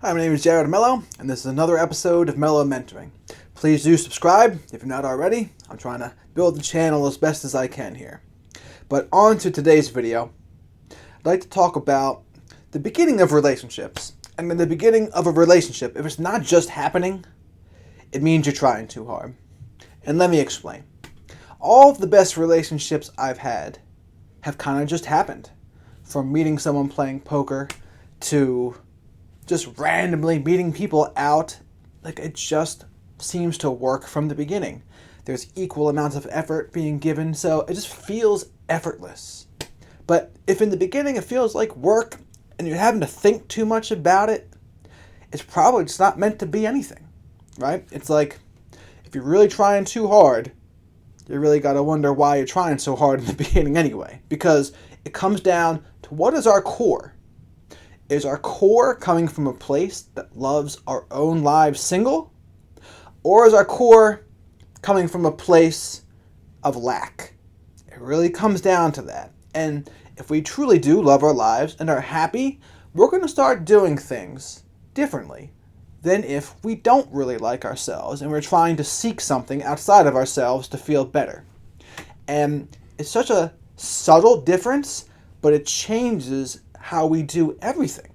Hi, my name is Jared Mello, and this is another episode of Mello Mentoring. Please do subscribe if you're not already. I'm trying to build the channel as best as I can here. But on to today's video. I'd like to talk about the beginning of relationships. And in the beginning of a relationship, if it's not just happening, it means you're trying too hard. And let me explain. All of the best relationships I've had have kind of just happened. From meeting someone playing poker to just randomly meeting people out. Like, it just seems to work from the beginning. There's equal amounts of effort being given, so it just feels effortless. But if in the beginning it feels like work and you're having to think too much about it, it's probably just not meant to be anything, right? It's like, if you're really trying too hard, you really got to wonder why you're trying so hard in the beginning anyway. Because it comes down to, what is our core? Is our core coming from a place that loves our own lives single? Or is our core coming from a place of lack? It really comes down to that. And if we truly do love our lives and are happy, we're going to start doing things differently than if we don't really like ourselves and we're trying to seek something outside of ourselves to feel better. And it's such a subtle difference, but it changes how we do everything.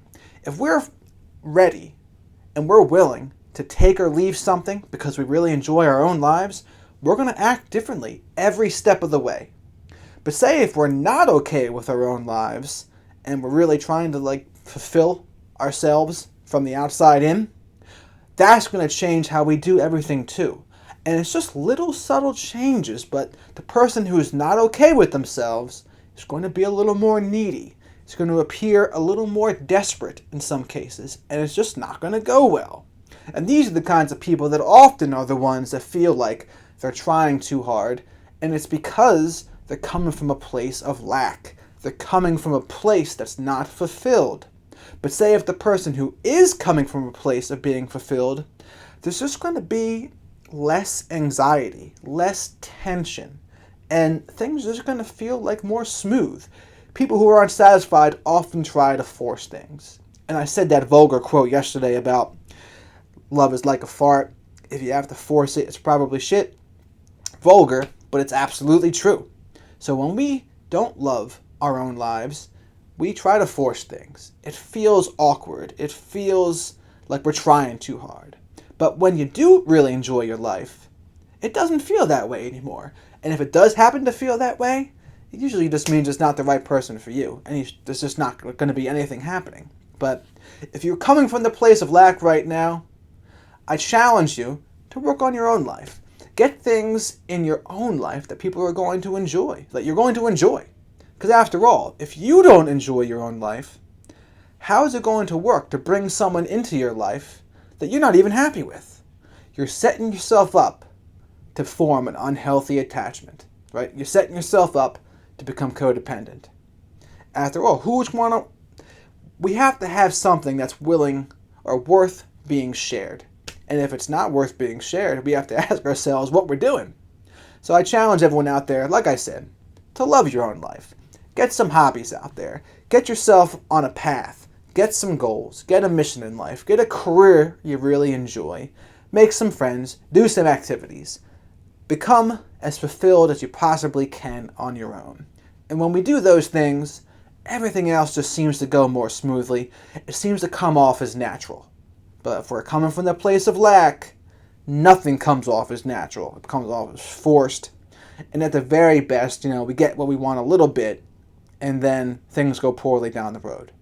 If we're ready and we're willing to take or leave something because we really enjoy our own lives, we're going to act differently every step of the way. But say if we're not okay with our own lives and we're really trying to fulfill ourselves from the outside in, that's going to change how we do everything too. And it's just little subtle changes, but the person who is not okay with themselves is going to be a little more needy. It's going to appear a little more desperate in some cases, and it's just not going to go well. And these are the kinds of people that often are the ones that feel like they're trying too hard, and it's because they're coming from a place of lack. They're coming from a place that's not fulfilled. But say if the person who is coming from a place of being fulfilled, there's just going to be less anxiety, less tension, and things are just going to feel like more smooth. People who are unsatisfied often try to force things. And I said that vulgar quote yesterday about love is like a fart. If you have to force it, it's probably shit. Vulgar, but it's absolutely true. So when we don't love our own lives, we try to force things. It feels awkward. It feels like we're trying too hard. But when you do really enjoy your life, it doesn't feel that way anymore. And if it does happen to feel that way, it usually just means it's not the right person for you, and there's just not going to be anything happening. But if you're coming from the place of lack right now, I challenge you to work on your own life. Get things in your own life that people are going to enjoy, that you're going to enjoy. Because after all, if you don't enjoy your own life, how is it going to work to bring someone into your life that you're not even happy with? You're setting yourself up to form an unhealthy attachment, right? You're setting yourself up to become codependent. After all, we have to have something that's willing or worth being shared. And if it's not worth being shared, we have to ask ourselves what we're doing. So I challenge everyone out there, like I said, to love your own life. Get some hobbies out there. Get yourself on a path. Get some goals. Get a mission in life. Get a career you really enjoy. Make some friends. Do some activities. Become as fulfilled as you possibly can on your own. And when we do those things, everything else just seems to go more smoothly. It seems to come off as natural. But if we're coming from the place of lack, nothing comes off as natural. It comes off as forced. And at the very best, we get what we want a little bit, and then things go poorly down the road.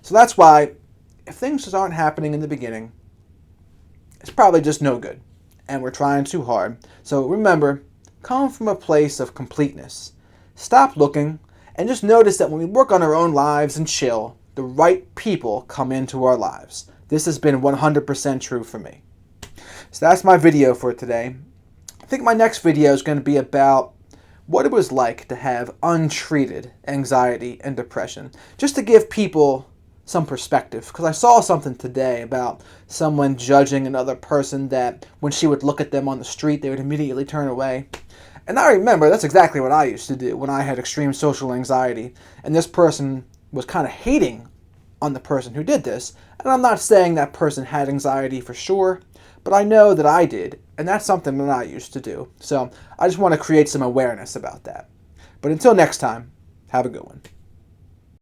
So that's why, if things just aren't happening in the beginning, it's probably just no good. And we're trying too hard. So remember, come from a place of completeness. Stop looking, and just notice that when we work on our own lives and chill, the right people come into our lives. This has been 100% true for me. So that's my video for today. I think my next video is going to be about what it was like to have untreated anxiety and depression. Just to give people some perspective, because I saw something today about someone judging another person that when she would look at them on the street, they would immediately turn away. And I remember that's exactly what I used to do when I had extreme social anxiety. And this person was kind of hating on the person who did this. And I'm not saying that person had anxiety for sure, but I know that I did, and that's something that I used to do. So I just want to create some awareness about that. But until next time, have a good one.